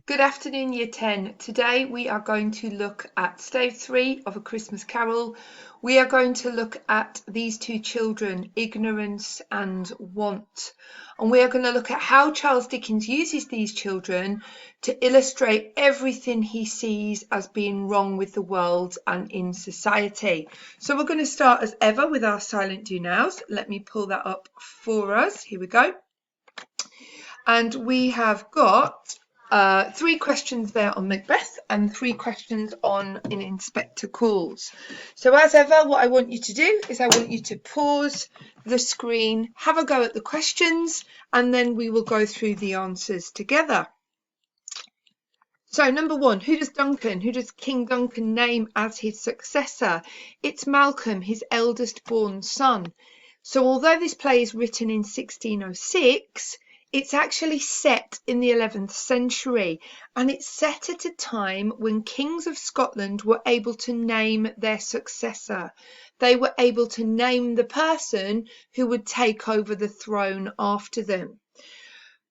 Good afternoon, Year 10. Today we are going to look at Stave 3 of A Christmas Carol. We are going to look at these two children, ignorance and want. And we are going to look at how Charles Dickens uses these children to illustrate everything he sees as being wrong with the world and in society. So we're going to start as ever with our silent do nows. Let me pull that up for us. Here we go. And we have got 3 questions there on Macbeth and 3 questions on in Inspector Calls. So as ever, what I want you to do is I want you to pause the screen, have a go at the questions, and then we will go through the answers together. So number 1, who does King Duncan name as his successor? It's Malcolm, his eldest born son. So although this play is written in 1606, it's actually set in the 11th century, and it's set at a time when kings of Scotland were able to name their successor. They were able to name the person who would take over the throne after them.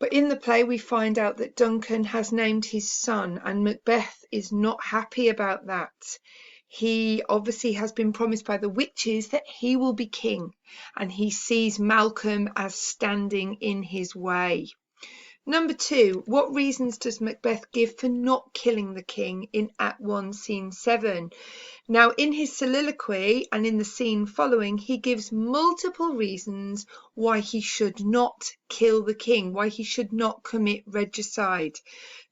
But in the play, we find out that Duncan has named his son, and Macbeth is not happy about that. He obviously has been promised by the witches that he will be king, and he sees Malcolm as standing in his way. Number 2, what reasons does Macbeth give for not killing the king in Act 1, Scene 7? Now, in his soliloquy and in the scene following, he gives multiple reasons why he should not kill the king, why he should not commit regicide.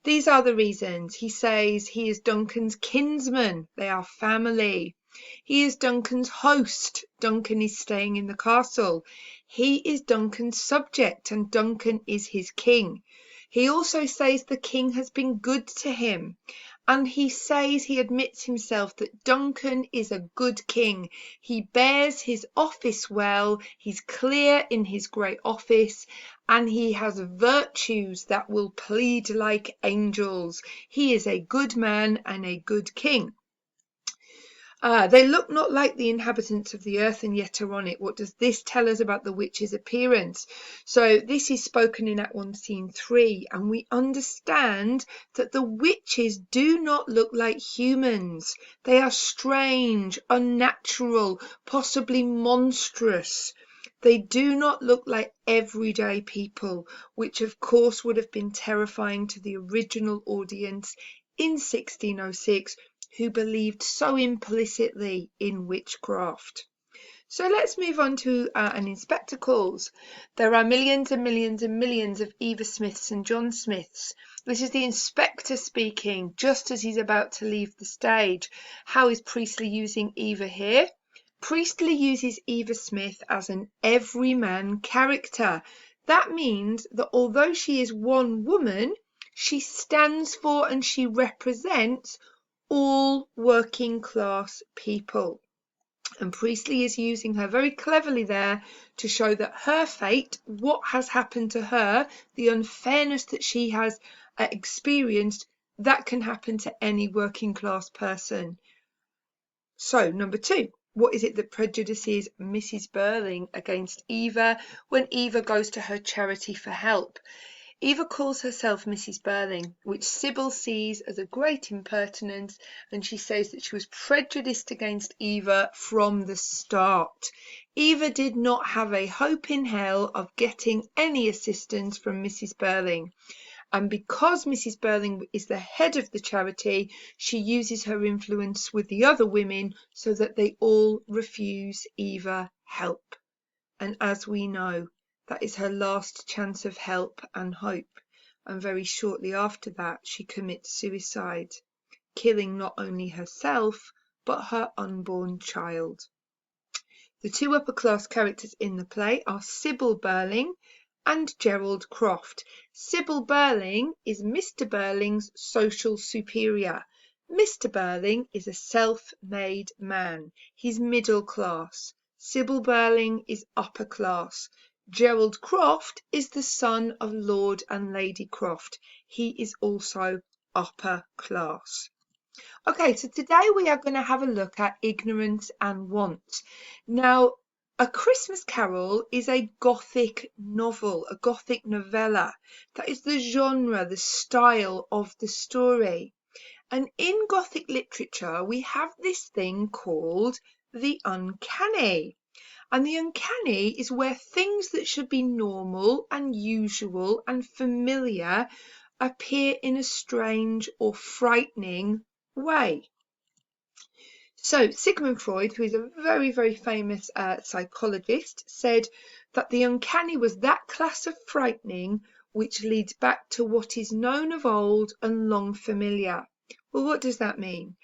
These are the reasons. He says he is Duncan's kinsman. They are family. He is Duncan's host. Duncan is staying in the castle. He is Duncan's subject, and Duncan is his king. He also says the king has been good to him. And he admits himself that Duncan is a good king. He bears his office well, he's clear in his great office, and he has virtues that will plead like angels. He is a good man and a good king. They look not like the inhabitants of the earth, and yet are on it. What does this tell us about the witch's appearance? So this is spoken in Act 1, Scene 3, and we understand that the witches do not look like humans. They are strange, unnatural, possibly monstrous. They do not look like everyday people, which of course would have been terrifying to the original audience in 1606, who believed so implicitly in witchcraft. So let's move on to an Inspector Calls. There are millions and millions and millions of Eva Smiths and John Smiths. This is the inspector speaking just as he's about to leave the stage. How is Priestley using Eva here? Priestley uses Eva Smith as an everyman character. That means that although she is one woman, she stands for and she represents all working class people. And Priestley is using her very cleverly there to show that her fate, what has happened to her, the unfairness that she has experienced, that can happen to any working class person. So number 2, what is it that prejudices Mrs. Burling against Eva when Eva goes to her charity for help? Eva calls herself Mrs. Burling, which Sybil sees as a great impertinence, and she says that she was prejudiced against Eva from the start. Eva did not have a hope in hell of getting any assistance from Mrs. Burling. And because Mrs. Burling is the head of the charity, she uses her influence with the other women so that they all refuse Eva help. And as we know, that is her last chance of help and hope, and very shortly after that she commits suicide, killing not only herself but her unborn child. The 2 upper-class characters in the play are Sybil Burling and Gerald Croft. Sybil Burling is Mr. Burling's social superior. Mr. Burling is a self-made man. He's middle class. Sybil Burling is upper class. Gerald Croft is the son of Lord and Lady Croft. He is also upper class. Okay, so today we are going to have a look at ignorance and want. Now, A Christmas Carol is a Gothic novel, a Gothic novella. That is the genre, the style of the story. And in Gothic literature, we have this thing called the uncanny. And the uncanny is where things that should be normal and usual and familiar appear in a strange or frightening way. So Sigmund Freud, who is a very, very famous psychologist, said that the uncanny was that class of frightening which leads back to what is known of old and long familiar. Well, what does that mean?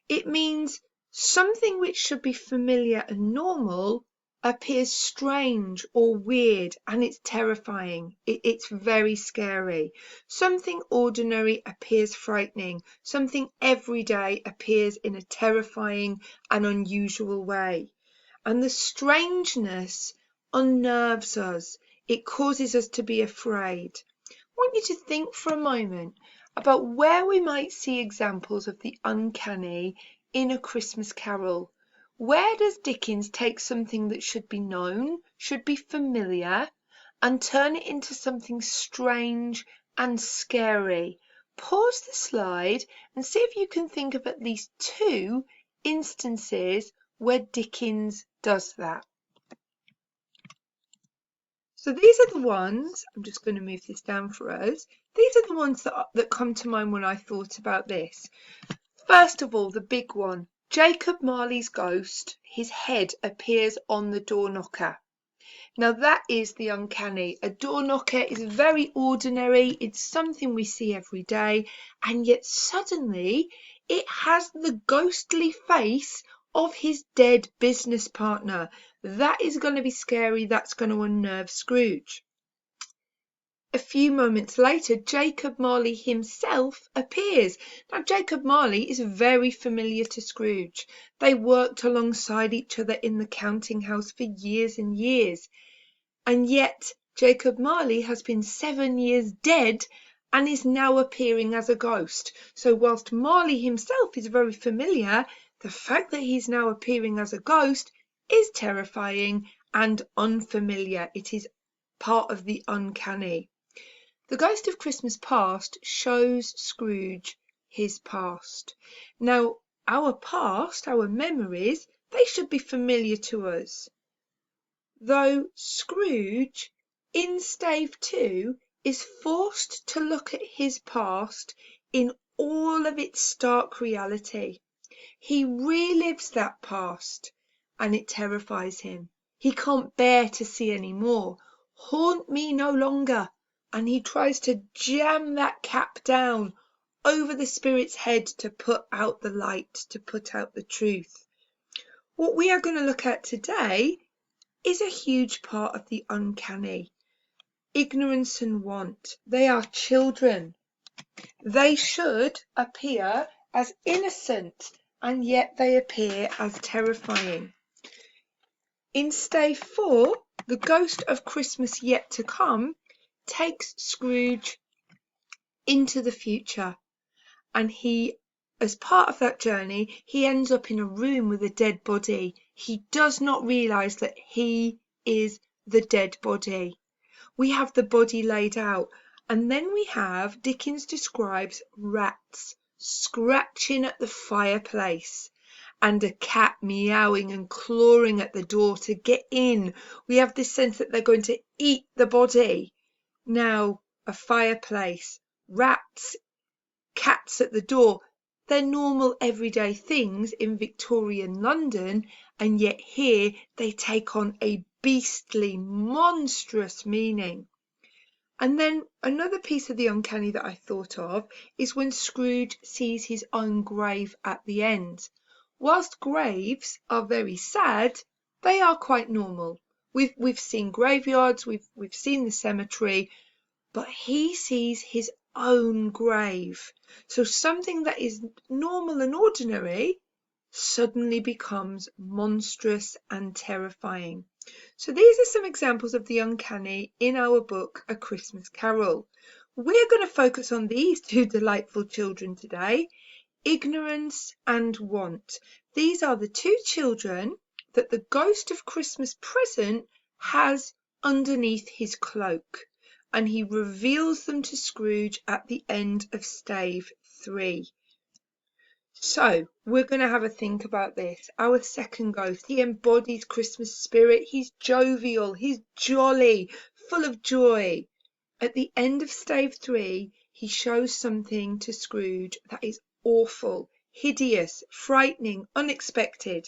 It means something which should be familiar and normal appears strange or weird, and it's terrifying. It's very scary. Something ordinary appears frightening. Something everyday appears in a terrifying and unusual way. And the strangeness unnerves us. It causes us to be afraid. I want you to think for a moment about where we might see examples of the uncanny in A Christmas Carol. Where does Dickens take something that should be known, should be familiar, and turn it into something strange and scary? Pause the slide and see if you can think of at least 2 instances where Dickens does that. So these are the ones, I'm just going to move this down for us. These are the ones that come to mind when I thought about this. First of all, the big one, Jacob Marley's ghost, his head appears on the door knocker. Now that is the uncanny. A door knocker is very ordinary. It's something we see every day. And yet suddenly it has the ghostly face of his dead business partner. That is going to be scary. That's going to unnerve Scrooge. A few moments later, Jacob Marley himself appears. Now, Jacob Marley is very familiar to Scrooge. They worked alongside each other in the counting house for years and years. And yet, Jacob Marley has been 7 years dead and is now appearing as a ghost. So whilst Marley himself is very familiar, the fact that he's now appearing as a ghost is terrifying and unfamiliar. It is part of the uncanny. The Ghost of Christmas Past shows Scrooge his past. Now, our past, our memories, they should be familiar to us. Though Scrooge, in Stave 2, is forced to look at his past in all of its stark reality. He relives that past, and it terrifies him. He can't bear to see any more. Haunt me no longer. And he tries to jam that cap down over the spirit's head to put out the light, to put out the truth. What we are going to look at today is a huge part of the uncanny. Ignorance and want. They are children. They should appear as innocent, and yet they appear as terrifying. In Stave 4, The Ghost of Christmas Yet to Come takes Scrooge into the future, and he, as part of that journey, he ends up in a room with a dead body. He does not realise that he is the dead body. We have the body laid out, and then we have, Dickens describes rats scratching at the fireplace and a cat meowing and clawing at the door to get in. We have this sense that they're going to eat the body. Now, a fireplace, rats, cats at the door, they're normal everyday things in Victorian London, and yet here they take on a beastly, monstrous meaning. And then another piece of the uncanny that I thought of is when Scrooge sees his own grave at the end. Whilst graves are very sad, they are quite normal. We've seen graveyards, we've seen the cemetery, but he sees his own grave. So something that is normal and ordinary suddenly becomes monstrous and terrifying. So these are some examples of the uncanny in our book, A Christmas Carol. We're going to focus on these 2 delightful children today, ignorance and want. These are the 2 children that the ghost of Christmas present has underneath his cloak, and he reveals them to Scrooge at the end of Stave 3. So we're going to have a think about this. Our second ghost, he embodies Christmas spirit. He's jovial, he's jolly, full of joy. At the end of Stave 3, he shows something to Scrooge that is awful, hideous, frightening, unexpected.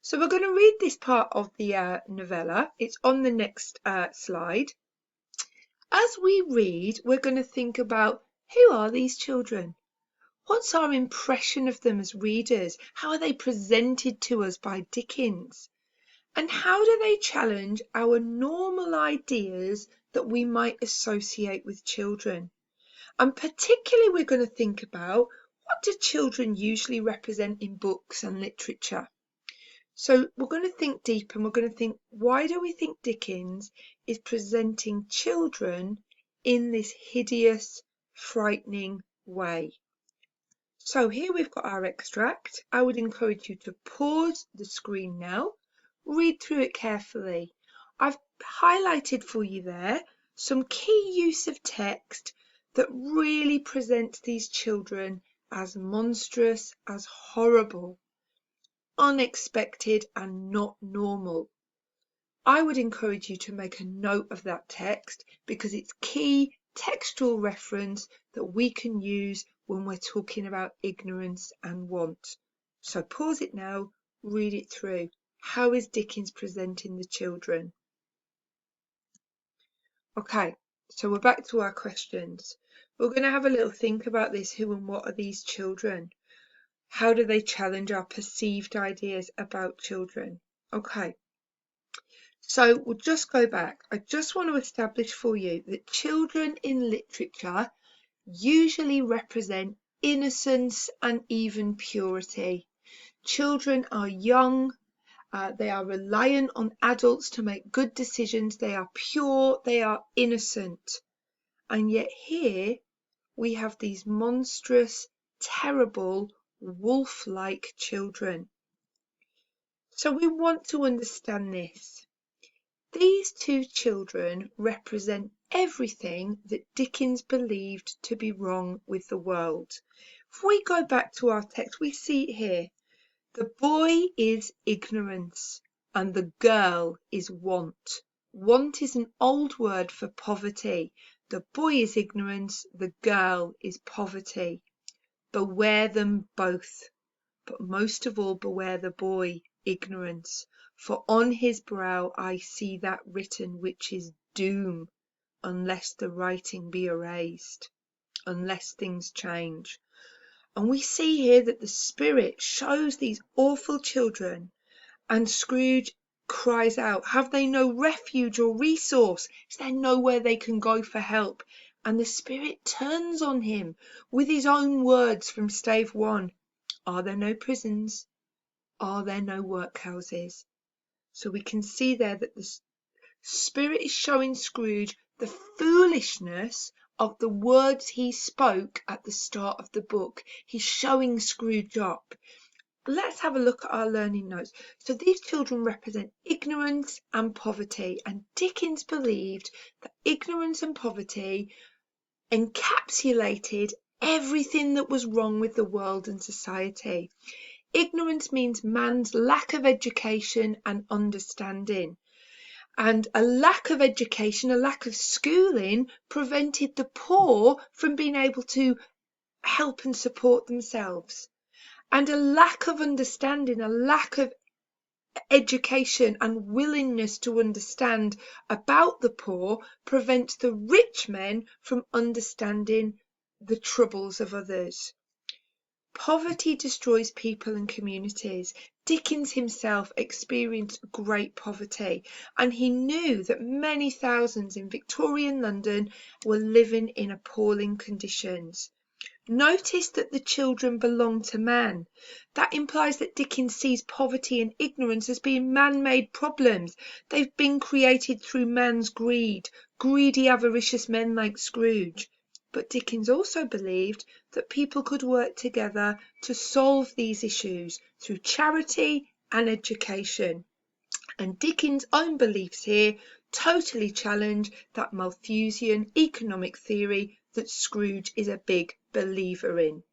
So we're going to read this part of the novella. It's on the next slide. As we read, we're going to think about, who are these children? What's our impression of them as readers? How are they presented to us by Dickens? And how do they challenge our normal ideas that we might associate with children? And particularly we're going to think about, what do children usually represent in books and literature? So we're going to think deep, and we're going to think, why do we think Dickens is presenting children in this hideous, frightening way? So here we've got our extract. I would encourage you to pause the screen now, read through it carefully. I've highlighted for you there some key use of text that really presents these children as monstrous, as horrible, unexpected, and not normal. I would encourage you to make a note of that text because it's key textual reference that we can use when we're talking about ignorance and want. So pause it now, read it through. How is Dickens presenting the children? Okay, so we're back to our questions. We're going to have a little think about this. Who and what are these children? How do they challenge our perceived ideas about children? Okay. So we'll just go back. I just want to establish for you that children in literature usually represent innocence and even purity. Children are young, they are reliant on adults to make good decisions, they are pure, they are innocent. And yet here we have these monstrous, terrible, wolf-like children. So we want to understand this. These two children represent everything that Dickens believed to be wrong with the world. If we go back to our text, we see here, the boy is ignorance and the girl is want. Want is an old word for poverty. The boy is ignorance, the girl is poverty. Beware them both, but most of all beware the boy, ignorance. For on his brow I see that written which is doom, unless the writing be erased, unless things change. And we see here that the Spirit shows these awful children, and Scrooge cries out, have they no refuge or resource? Is there nowhere they can go for help? And the Spirit turns on him with his own words from Stave 1. Are there no prisons? Are there no workhouses? So we can see there that the Spirit is showing Scrooge the foolishness of the words he spoke at the start of the book. He's showing Scrooge up. Let's have a look at our learning notes. So these children represent ignorance and poverty, and Dickens believed that ignorance and poverty encapsulated everything that was wrong with the world and society. Ignorance means man's lack of education and understanding. And a lack of education, a lack of schooling, prevented the poor from being able to help and support themselves. And a lack of understanding, a lack of education and willingness to understand about the poor prevents the rich men from understanding the troubles of others. Poverty destroys people and communities. Dickens himself experienced great poverty, and he knew that many thousands in Victorian London were living in appalling conditions. Notice that the children belong to man. That implies that Dickens sees poverty and ignorance as being man-made problems. They've been created through man's greed, greedy, avaricious men like Scrooge. But Dickens also believed that people could work together to solve these issues through charity and education. And Dickens' own beliefs here totally challenge that Malthusian economic theory that Scrooge is a big believer in.